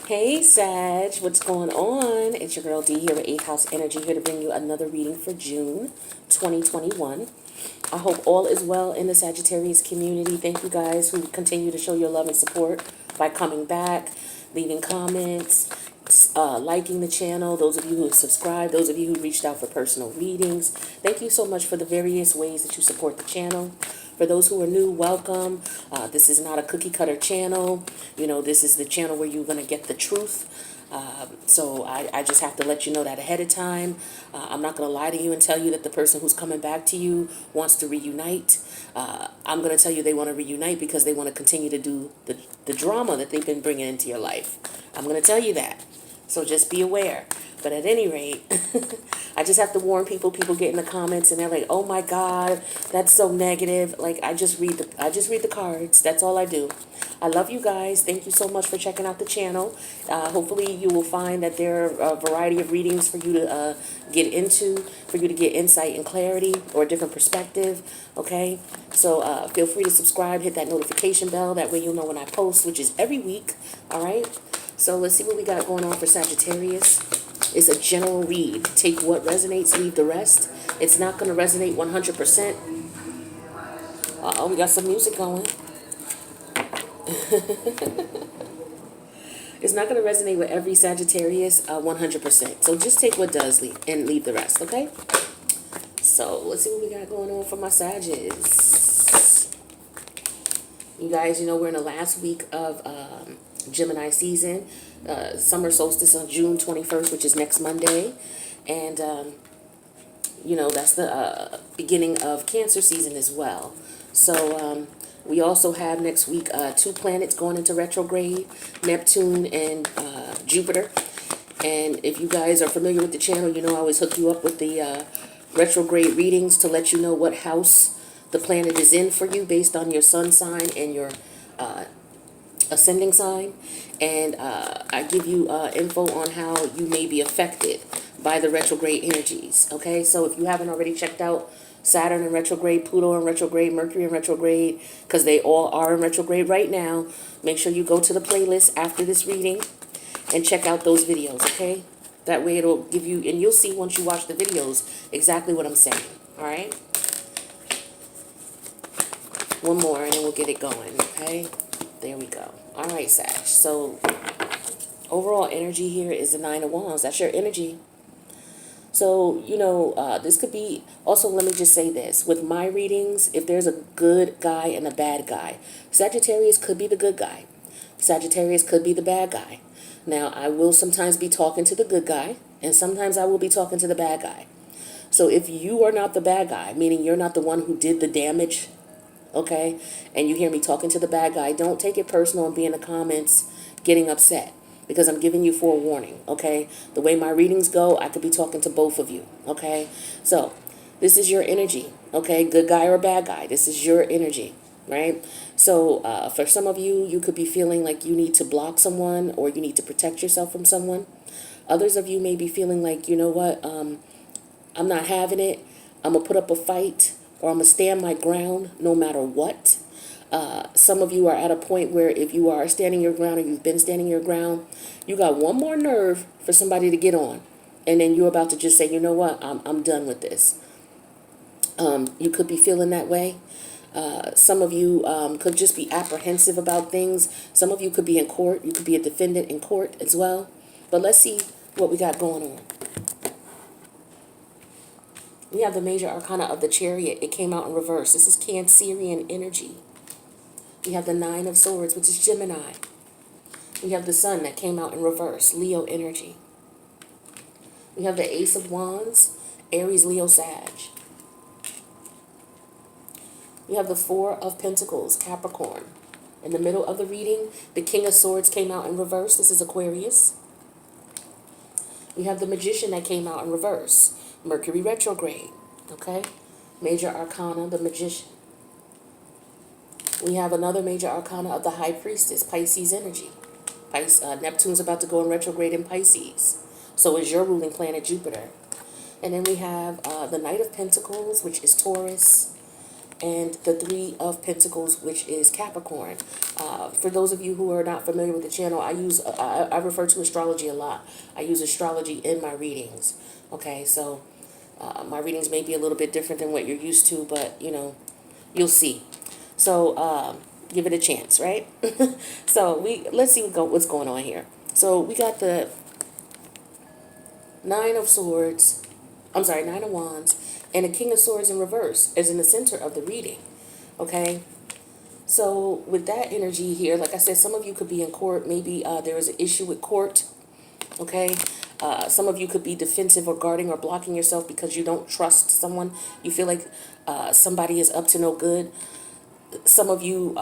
Hey Sag, what's going on? It's your girl D here with 8th House Energy, here to bring you another reading for June 2021. I hope all is well in the Sagittarius community. Thank you guys who continue to show your love and support by coming back, leaving comments, liking the channel. Those of you who have subscribed, those of you who reached out for personal readings. Thank you so much for the various ways that you support the channel. For those who are new, welcome. This is not a cookie cutter channel. You know, this is the channel where you're going to get the truth. So I just have to let you know that ahead of time. I'm not going to lie to you and tell you that the person who's coming back to you wants to reunite. I'm going to tell you they want to reunite because they want to continue to do the drama that they've been bringing into your life. I'm going to tell you that. So just be aware. But at any rate, I just have to warn people. People get in the comments and they're like, "Oh my God, that's so negative." Like I just read the cards. That's all I do. I love you guys. Thank you so much for checking out the channel. Hopefully you will find that there are a variety of readings for you to get into, for you to get insight and clarity or a different perspective. Okay, so feel free to subscribe, hit that notification bell. That way you'll know when I post, which is every week. All right. So let's see what we got going on for Sagittarius. It's a general read. Take what resonates, leave the rest. It's not going to resonate 100%. Uh-oh, we got some music going. It's not going to resonate with every Sagittarius 100%. So just take what does and leave the rest, okay? So let's see what we got going on for my Sagittarius. You guys, you know, we're in the last week of Gemini season. Summer solstice on June 21st, which is next Monday. And, you know, that's the beginning of Cancer season as well. So we also have next week 2 planets going into retrograde, Neptune and Jupiter. And if you guys are familiar with the channel, you know I always hook you up with the retrograde readings to let you know what house the planet is in for you based on your sun sign and your ascending sign. And I give you info on how you may be affected by the retrograde energies. Okay, so if you haven't already checked out Saturn in retrograde, Pluto in retrograde, Mercury in retrograde, because they all are in retrograde right now, make sure you go to the playlist after this reading and check out those videos, okay? That way it'll give you, and you'll see once you watch the videos exactly what I'm saying, all right? One more and then we'll get it going, okay? There we go. All right, Sag. So overall energy here is the 9 of Wands. That's your energy. So, you know, this could be, also let me just say this. With my readings, if there's a good guy and a bad guy, Sagittarius could be the good guy. Sagittarius could be the bad guy. Now, I will sometimes be talking to the good guy, and sometimes I will be talking to the bad guy. So if you are not the bad guy, meaning you're not the one who did the damage, okay, and you hear me talking to the bad guy, don't take it personal and be in the comments getting upset, because I'm giving you forewarning, okay? The way my readings go, I could be talking to both of you, okay? So this is your energy, okay? Good guy or bad guy, this is your energy, right? So for some of you, you could be feeling like you need to block someone or you need to protect yourself from someone. Others of you may be feeling like, you know what, I'm not having it. I'm going to put up a fight, or I'm going to stand my ground no matter what. Some of you are at a point where if you are standing your ground or you've been standing your ground, you got one more nerve for somebody to get on. And then you're about to just say, you know what, I'm done with this. You could be feeling that way. Some of you could just be apprehensive about things. Some of you could be in court. You could be a defendant in court as well. But let's see what we got going on. We have the major arcana of the Chariot. It came out in reverse. This is Cancerian energy. We have the 9 of Swords, which is Gemini. We have the Sun that came out in reverse, Leo energy. We have the Ace of Wands, Aries, Leo, Sag. We have the 4 of Pentacles, Capricorn. In the middle of the reading, the King of Swords came out in reverse. This is Aquarius. We have the Magician that came out in reverse, Mercury retrograde, okay? Major arcana, the Magician. We have another major arcana of the High Priestess, Pisces energy. Neptune's about to go in retrograde in Pisces. So is your ruling planet, Jupiter. And then we have the Knight of Pentacles, which is Taurus. and the Three of Pentacles, which is Capricorn. For those of you who are not familiar with the channel, I refer to astrology a lot. I use astrology in my readings. Okay, so my readings may be a little bit different than what you're used to, but you'll see. So give it a chance, right? So let's see what's going on here. So we got the Nine of Wands, and the King of Swords in reverse is in the center of the reading. Okay, so with that energy here, like I said, some of you could be in court. Maybe there is an issue with court. Okay, some of you could be defensive or guarding or blocking yourself because you don't trust someone. You feel like somebody is up to no good. Some of you,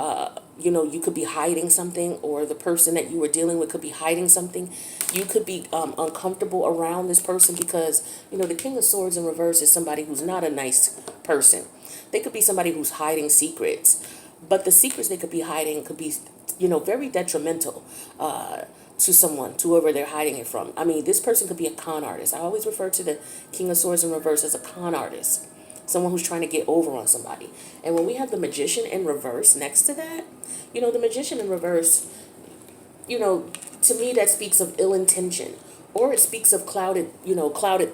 you could be hiding something, or the person that you were dealing with could be hiding something. You could be uncomfortable around this person because, the King of Swords in reverse is somebody who's not a nice person. They could be somebody who's hiding secrets, but the secrets they could be hiding could be, very detrimental to someone, to whoever they're hiding it from. I mean, this person could be a con artist. I always refer to the King of Swords in reverse as a con artist. Someone who's trying to get over on somebody. And when we have the Magician in reverse next to that, the Magician in reverse, to me that speaks of ill intention, or it speaks of clouded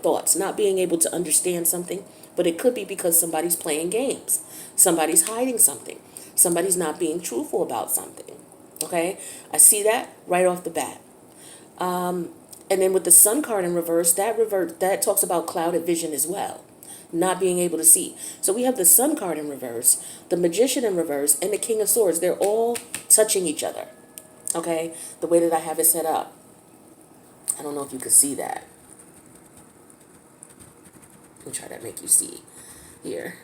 thoughts, not being able to understand something. But it could be because somebody's playing games, somebody's hiding something, somebody's not being truthful about something. Okay, I see that right off the bat. And then with the Sun card in reverse, that talks about clouded vision as well, not being able to see. So we have the Sun card in reverse, the Magician in reverse, and the King of Swords. They're all touching each other. Okay, the way that I have it set up. I don't know if you could see that. Let me try to make you see here.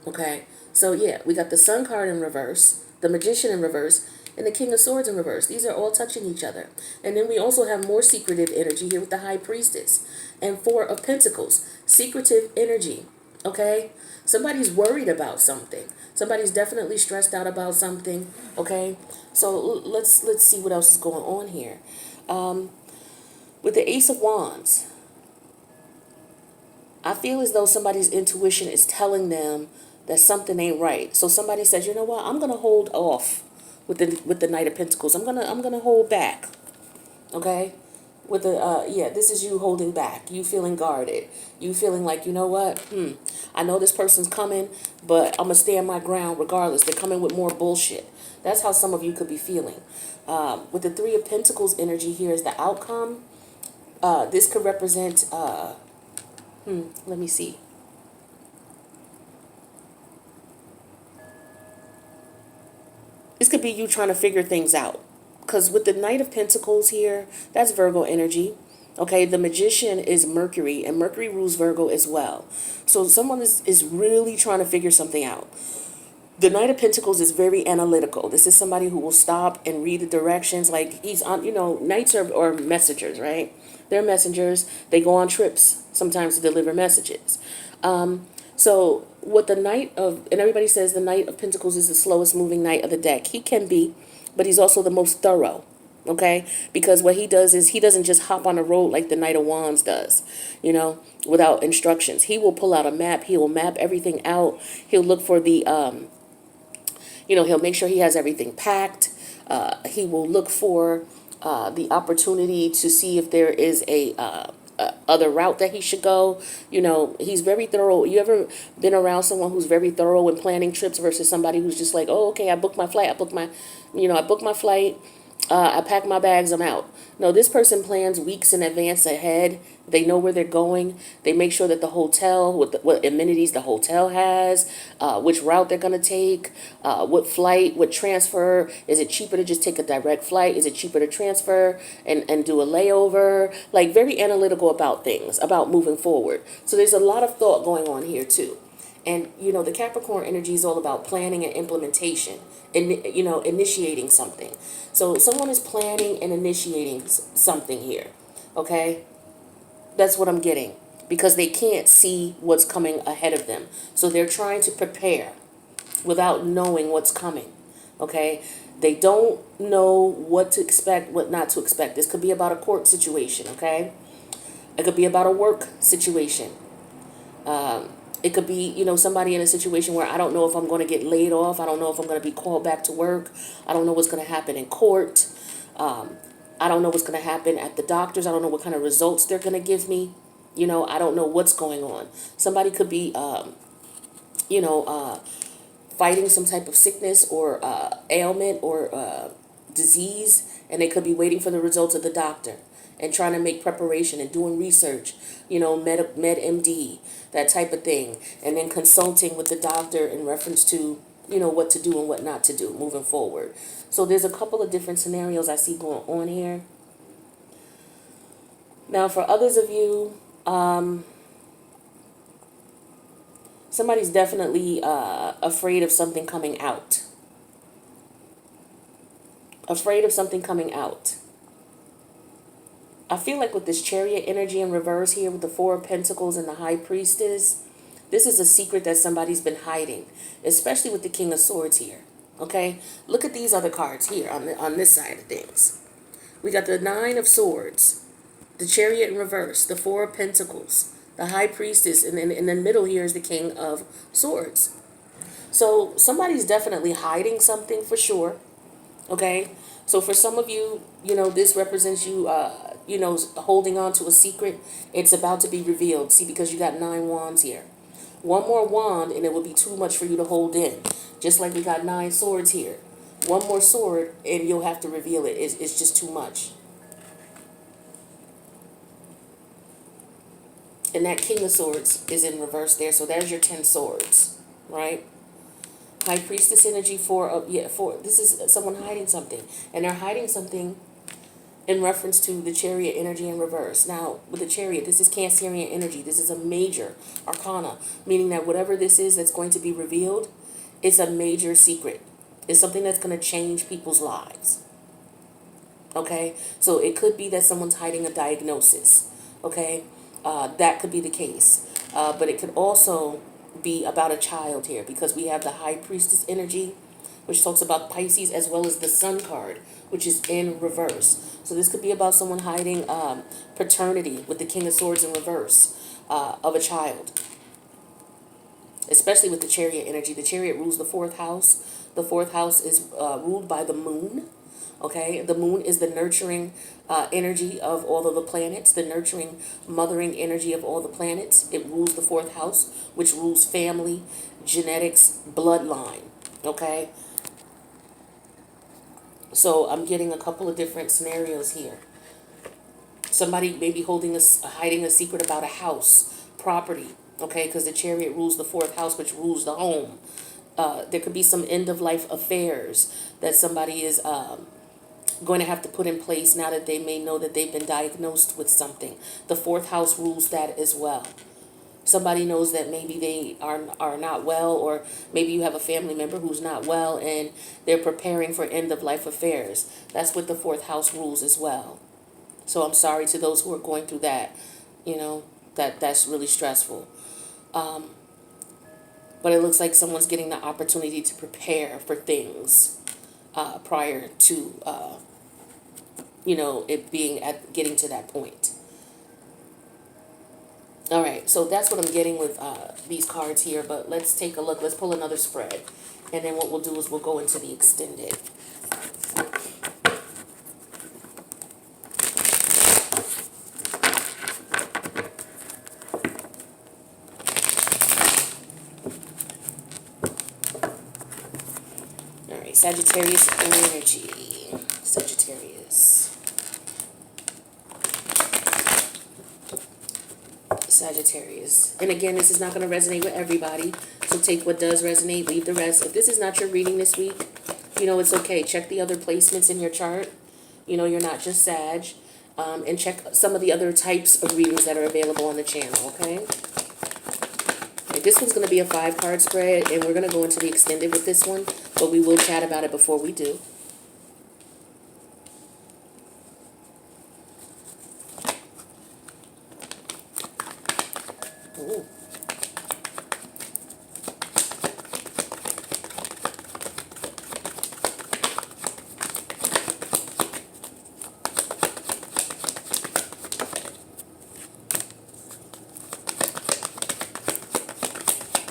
Okay, so yeah, we got the Sun card in reverse, the Magician in reverse, and the King of Swords in reverse. These are all touching each other. And then we also have more secretive energy here with the High Priestess and Four of Pentacles. Secretive energy, okay? Somebody's worried about something. Somebody's definitely stressed out about something, okay? So let's see what else is going on here. With the Ace of Wands, I feel as though somebody's intuition is telling them that something ain't right. So somebody says, you know what, I'm gonna hold off with the Knight of Pentacles. I'm gonna hold back. Okay? With the this is you holding back. You feeling guarded. You feeling like, you know what? I know this person's coming, but I'm gonna stand my ground regardless. They're coming with more bullshit. That's how some of you could be feeling. With the Three of Pentacles energy here is the outcome. This could represent let me see. This could be you trying to figure things out. Because with the Knight of Pentacles here, that's Virgo energy. Okay, the Magician is Mercury, and Mercury rules Virgo as well. So someone is really trying to figure something out. The Knight of Pentacles is very analytical. This is somebody who will stop and read the directions. Like he's on, knights are messengers, right? They're messengers. They go on trips sometimes to deliver messages. So what the Knight of, and everybody says the Knight of Pentacles is the slowest moving knight of the deck. He can be, but he's also the most thorough, okay? Because what he does is he doesn't just hop on a road like the Knight of Wands does, without instructions. He will pull out a map. He will map everything out. He'll look for the, he'll make sure he has everything packed. He will look for the opportunity to see if there is a other route that he should go. He's very thorough. You ever been around someone who's very thorough in planning trips versus somebody who's just like, oh, okay, I booked my flight. I booked my flight. I pack my bags, I'm out. No, this person plans weeks in advance ahead. They know where they're going. They make sure that the hotel, what amenities the hotel has, which route they're going to take, what flight, what transfer. Is it cheaper to just take a direct flight? Is it cheaper to transfer and do a layover? Like very analytical about things, about moving forward. So there's a lot of thought going on here too. And, the Capricorn energy is all about planning and implementation, and, initiating something. So someone is planning and initiating something here, okay? That's what I'm getting, because they can't see what's coming ahead of them. So they're trying to prepare without knowing what's coming, okay? They don't know what to expect, what not to expect. This could be about a court situation, okay? It could be about a work situation. It could be, somebody in a situation where I don't know if I'm going to get laid off. I don't know if I'm going to be called back to work. I don't know what's going to happen in court. I don't know what's going to happen at the doctors. I don't know what kind of results they're going to give me. I don't know what's going on. Somebody could be, you know, fighting some type of sickness or ailment or disease, and they could be waiting for the results of the doctor and trying to make preparation and doing research, med MD, that type of thing, and then consulting with the doctor in reference to, what to do and what not to do moving forward. So there's a couple of different scenarios I see going on here. Now, for others of you, somebody's definitely afraid of something coming out. Afraid of something coming out. I feel like with this Chariot energy in reverse here with the Four of Pentacles and the High Priestess, this is a secret that somebody's been hiding, especially with the King of Swords here. Okay? Look at these other cards here on this side of things. We got the Nine of Swords, the Chariot in reverse, the Four of Pentacles, the High Priestess, and then in the middle here is the King of Swords. So somebody's definitely hiding something for sure. Okay? So for some of you, this represents you, holding on to a secret. It's about to be revealed. See, because you got 9 wands here. One more wand and it will be too much for you to hold in. Just like we got 9 swords here. One more sword and you'll have to reveal it. It's just too much. And that King of Swords is in reverse there. So there's your 10 swords, right? High Priestess energy for this is someone hiding something. And they're hiding something in reference to the Chariot energy in reverse. Now, with the Chariot, this is Cancerian energy. This is a major arcana, meaning that whatever this is that's going to be revealed, it's a major secret. It's something that's going to change people's lives. Okay? So it could be that someone's hiding a diagnosis. Okay? That could be the case. But it could also be about a child here because we have the High Priestess energy, which talks about Pisces, as well as the Sun card, which is in reverse. So this could be about someone hiding paternity with the King of Swords in reverse of a child, especially with the Chariot energy. The Chariot rules the 4th house. The 4th house is ruled by the moon. Okay, the moon is the nurturing energy of all of the planets, the nurturing, mothering energy of all the planets. It rules the 4th house, which rules family, genetics, bloodline. Okay, so I'm getting a couple of different scenarios here. Somebody may be hiding a secret about a house, property. Okay, because the Chariot rules the 4th house, which rules the home. There could be some end-of-life affairs that somebody is going to have to put in place now that they may know that they've been diagnosed with something. The 4th house rules that as well. Somebody knows that maybe they are not well, or maybe you have a family member who's not well and they're preparing for end-of-life affairs. That's what the 4th house rules as well. So I'm sorry to those who are going through that. That's really stressful. But it looks like someone's getting the opportunity to prepare for things prior to, it getting to that point. All right, so that's what I'm getting with these cards here. But let's take a look. Let's pull another spread. And then what we'll do is we'll go into the extended. Sagittarius energy. Sagittarius. And again, this is not going to resonate with everybody. So take what does resonate, leave the rest. If this is not your reading this week, it's okay. Check the other placements in your chart. You're not just Sag. And check some of the other types of readings that are available on the channel, okay? This one's going to be a 5-card spread, and we're going to go into the extended with this one, but we will chat about it before we do. Ooh.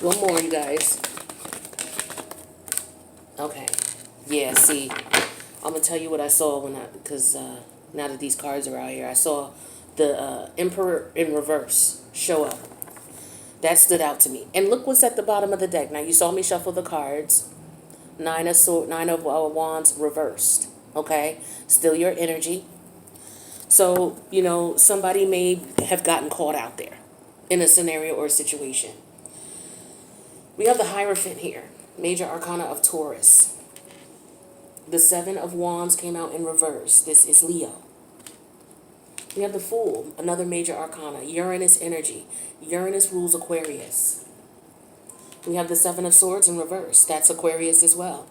One more, you guys. Okay. Yeah, see, I'm going to tell you what I saw because now that these cards are out here, I saw the Emperor in reverse show up. That stood out to me. And look what's at the bottom of the deck. Now, you saw me shuffle the cards. Nine of Wands reversed. Okay? Still your energy. So, somebody may have gotten caught out there in a scenario or a situation. We have the Hierophant here. Major Arcana of Taurus. The Seven of Wands came out in reverse. This is Leo. We have the Fool, another major arcana, Uranus energy. Uranus rules Aquarius. We have the Seven of Swords in reverse. That's Aquarius as well.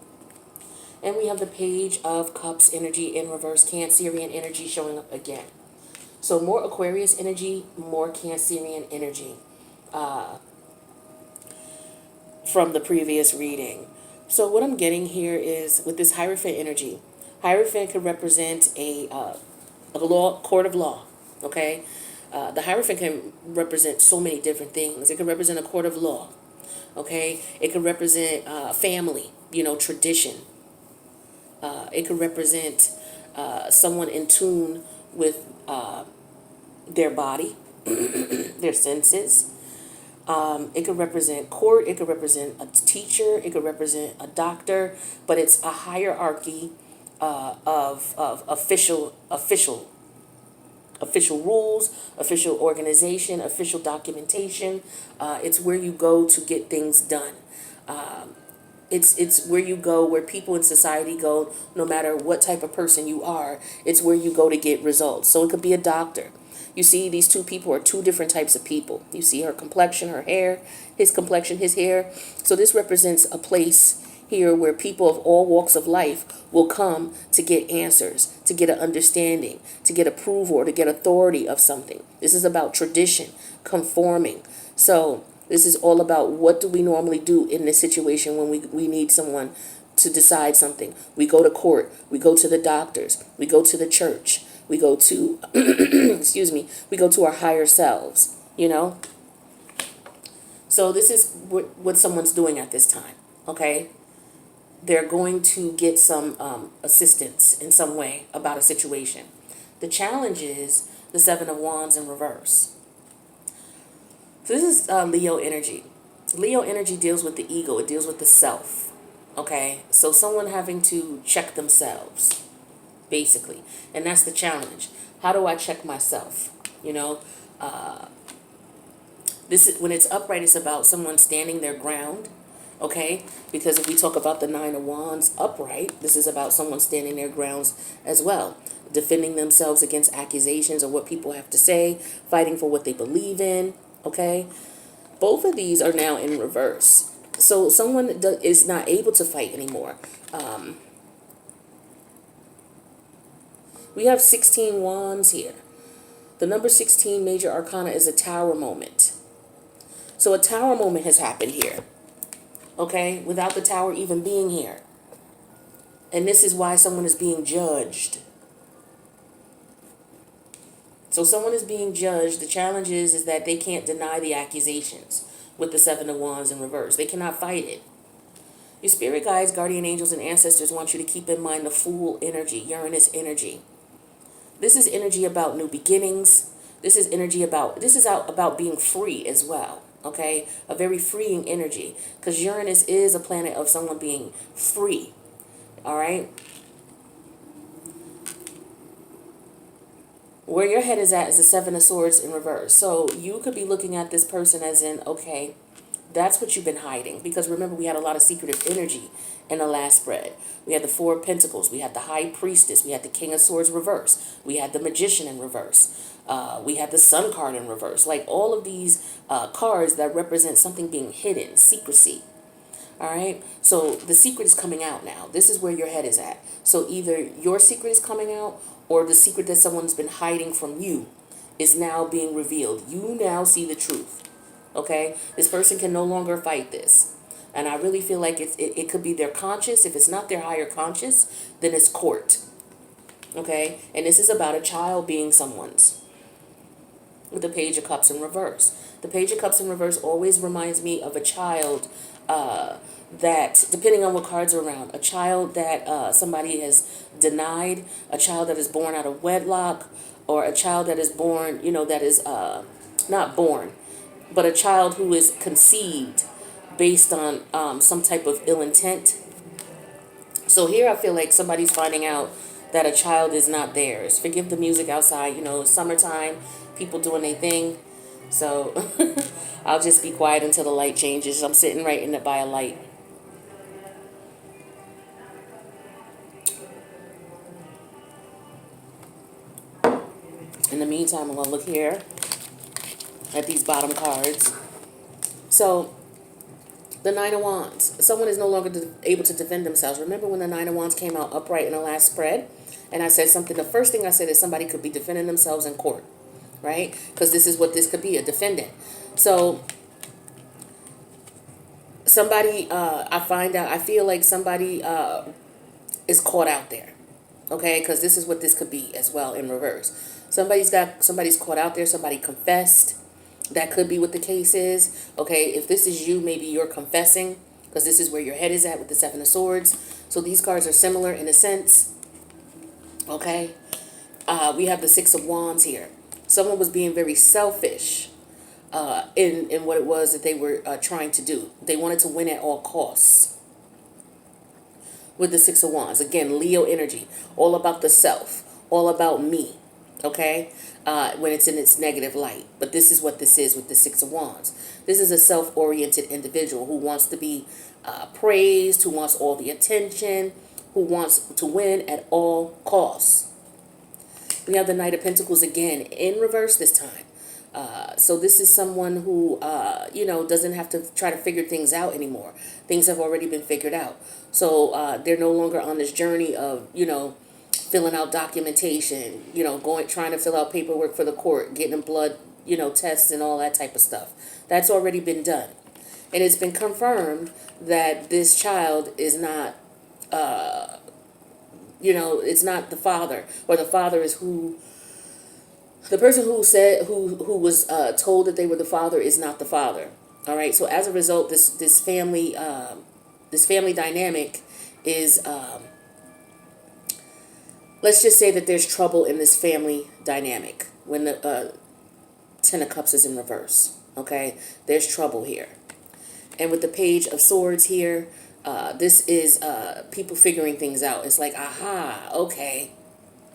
And we have the Page of Cups energy in reverse, Cancerian energy showing up again. So more Aquarius energy, more Cancerian energy from the previous reading. So what I'm getting here is with this Hierophant energy, Hierophant could represent a court of law, okay? The Hierophant can represent so many different things. It could represent a court of law, okay? It could represent family, tradition. It could represent someone in tune with their body, their senses. It could represent court. It could represent a teacher. It could represent a doctor. But it's a hierarchy of official rules, official organization, official documentation. It's where you go to get things done. It's where you go, where people in society go, no matter what type of person you are. It's where you go to get results. So it could be a doctor. You see, these two people are two different types of people. You see her complexion, her hair, his complexion, his hair. So this represents a place here where people of all walks of life will come to get answers, to get an understanding, to get approval, or to get authority of something. This is about tradition, conforming. So this is all about what do we normally do in this situation when we need someone to decide something. We go to court, we go to the doctors, we go to the church, we go to, excuse me, we go to our higher selves, So this is what someone's doing at this time, okay? They're going to get some assistance in some way about a situation. The challenge is the Seven of Wands in reverse. So this is Leo energy. Leo energy deals with the ego. It deals with the self. Okay? So someone having to check themselves, basically. And that's the challenge. How do I check myself? This is, when it's upright, it's about someone standing their ground. Okay? Because if we talk about the Nine of Wands upright, this is about someone standing their grounds as well. Defending themselves against accusations or what people have to say. Fighting for what they believe in. Okay? Both of these are now in reverse. So someone is not able to fight anymore. We have 16 wands here. The number 16 major arcana is a tower moment. So a tower moment has happened here. Okay? Without the tower even being here. And this is why someone is being judged. So someone is being judged. The challenge is that they can't deny the accusations with the Seven of Wands in reverse. They cannot fight it. Your spirit guides, guardian angels, and ancestors want you to keep in mind the Fool energy, Uranus energy. This is energy about new beginnings. This is about being free as well. Okay? A very freeing energy. Because Uranus is a planet of someone being free. All right? Where your head is at is the Seven of Swords in reverse. So you could be looking at this person as in, okay, that's what you've been hiding. Because remember, we had a lot of secretive energy in the last spread. We had the Four of Pentacles. We had the High Priestess. We had the King of Swords reverse. We had the Magician in reverse. We had the Sun card in reverse. Like all of these cards that represent something being hidden, secrecy. All right. So the secret is coming out now. This is where your head is at. So either your secret is coming out or the secret that someone's been hiding from you is now being revealed. You now see the truth. Okay. This person can no longer fight this. And I really feel like it could be their conscious. If it's not their higher conscious, then it's court. Okay. And this is about a child being someone's. with the Page of Cups in reverse. The Page of Cups in reverse always reminds me of a child that, depending on what cards are around, a child that somebody has denied, a child that is born out of wedlock, or a child that is born, that is not born, but a child who is conceived based on some type of ill intent. So here I feel like somebody's finding out that a child is not theirs. Forgive the music outside, it's summertime, people doing their thing. So I'll just be quiet until the light changes. I'm sitting right in it by a light. In the meantime, I'm going to look here at these bottom cards. So the Nine of Wands. Someone is no longer able to defend themselves. Remember when the Nine of Wands came out upright in the last spread? And I said something. The first thing I said is somebody could be defending themselves in court, right? Because this is what this could be, a defendant. So somebody, I feel like somebody is caught out there, okay? Because this is what this could be as well in reverse. Somebody's caught out there. Somebody confessed. That could be what the case is. Okay, if this is you, maybe you're confessing, because this is where your head is at with the Seven of Swords. So these cards are similar in a sense. Okay, we have the Six of Wands here. Someone was being very selfish in what it was that they were trying to do. They wanted to win at all costs. With the Six of Wands, again, Leo energy, all about the self, all about me. Okay, when it's in its negative light. But this is what this is with the Six of Wands. This is a self-oriented individual who wants to be praised, who wants all the attention, who wants to win at all costs. We have the Knight of Pentacles again in reverse this time. So this is someone who, doesn't have to try to figure things out anymore. Things have already been figured out. So they're no longer on this journey of, filling out documentation, trying to fill out paperwork for the court, getting blood, tests and all that type of stuff. That's already been done. And it's been confirmed that this child is not, it's not the father, or the father is the person who was told that they were the father is not the father. All right. So as a result, this family dynamic is, let's just say that there's trouble in this family dynamic when the Ten of Cups is in reverse. Okay, there's trouble here. And with the Page of Swords here, this is people figuring things out. It's like, aha, okay,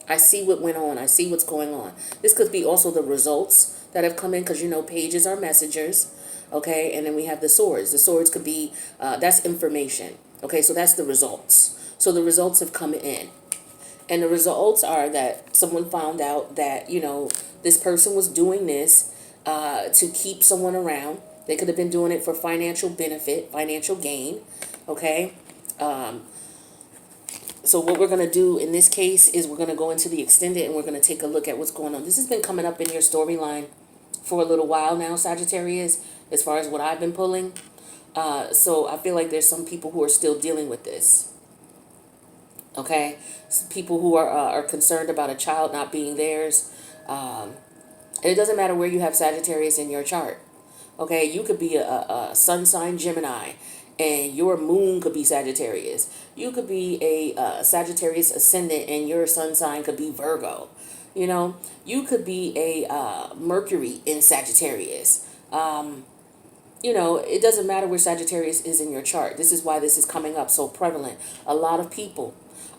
I see what went on. I see what's going on. This could be also the results that have come in, because pages are messengers. Okay, and then we have the swords. The swords could be, that's information. Okay, so that's the results. So the results have come in. And the results are that someone found out that, this person was doing this to keep someone around. They could have been doing it for financial benefit, financial gain. Okay. So what we're going to do in this case is we're going to go into the extended and we're going to take a look at what's going on. This has been coming up in your storyline for a little while now, Sagittarius, as far as what I've been pulling. So I feel like there's some people who are still dealing with this. Okay, people who are concerned about a child not being theirs. And it doesn't matter where you have Sagittarius in your chart. Okay, you could be a sun sign Gemini, and your moon could be Sagittarius. You could be a Sagittarius ascendant, and your sun sign could be Virgo. You could be a Mercury in Sagittarius. It doesn't matter where Sagittarius is in your chart. This is why this is coming up so prevalent. A lot of people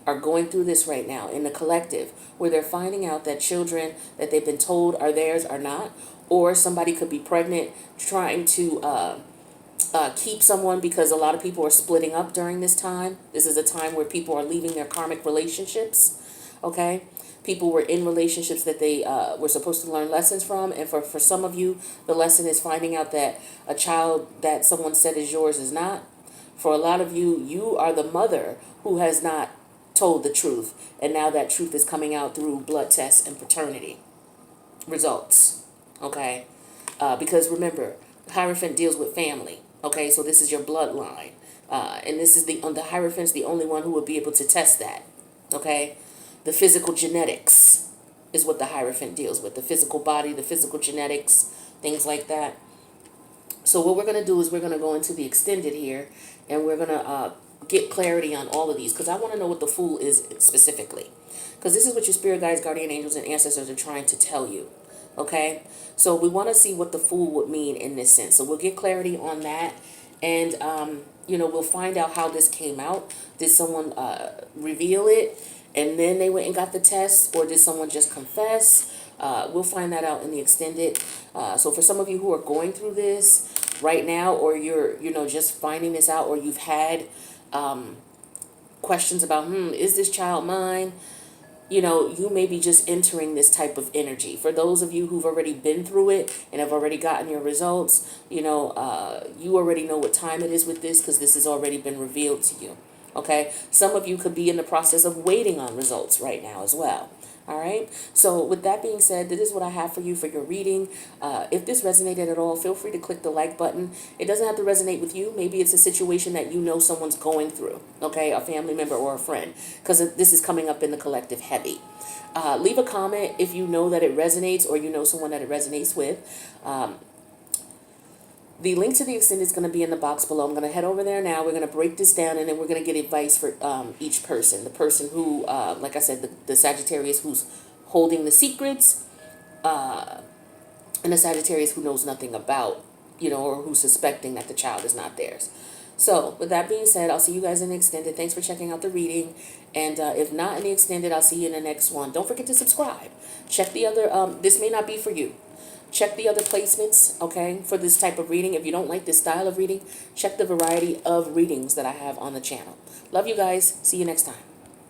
are going through this right now in the collective, where they're finding out that children that they've been told are theirs are not, or somebody could be pregnant trying to keep someone, because a lot of people are splitting up during this time. This is a time where people are leaving their karmic relationships. Okay, people were in relationships that they were supposed to learn lessons from, and for some of you, the lesson is finding out that a child that someone said is yours is not. For a lot of you, you are the mother who has not told the truth, and now that truth is coming out through blood tests and paternity results. Okay, because remember, Hierophant deals with family. Okay, so this is your bloodline, and this is the Hierophant's the only one who would be able to test that. Okay, the physical genetics. is what the Hierophant deals with. The physical body, the physical genetics, things like that. So what we're going to do is we're going to go into the extended here, and we're going to get clarity on all of these, because I want to know what the Fool is specifically. Because this is what your spirit guides, guardian angels, and ancestors are trying to tell you. Okay? So we want to see what the Fool would mean in this sense. So we'll get clarity on that. And, we'll find out how this came out. Did someone reveal it, and then they went and got the test? Or did someone just confess? We'll find that out in the extended. So for some of you who are going through this right now, or you're, just finding this out, or you've had questions about, is this child mine? You may be just entering this type of energy. For those of you who've already been through it and have already gotten your results, you already know what time it is with this, because this has already been revealed to you. Okay? Some of you could be in the process of waiting on results right now as well. All right. So with that being said, this is what I have for you for your reading. If this resonated at all, feel free to click the like button. It doesn't have to resonate with you. Maybe it's a situation that someone's going through. Okay. A family member or a friend, because this is coming up in the collective heavy. Leave a comment if you know that it resonates, or someone that it resonates with. The link to the extended is going to be in the box below. I'm going to head over there now. We're going to break this down, and then we're going to get advice for each person. The person who, like I said, the Sagittarius who's holding the secrets, and the Sagittarius who knows nothing about, or who's suspecting that the child is not theirs. So with that being said, I'll see you guys in the extended. Thanks for checking out the reading. And if not in the extended, I'll see you in the next one. Don't forget to subscribe. Check the other, this may not be for you. Check the other placements, okay, for this type of reading. If you don't like this style of reading, check the variety of readings that I have on the channel. Love you guys. See you next time.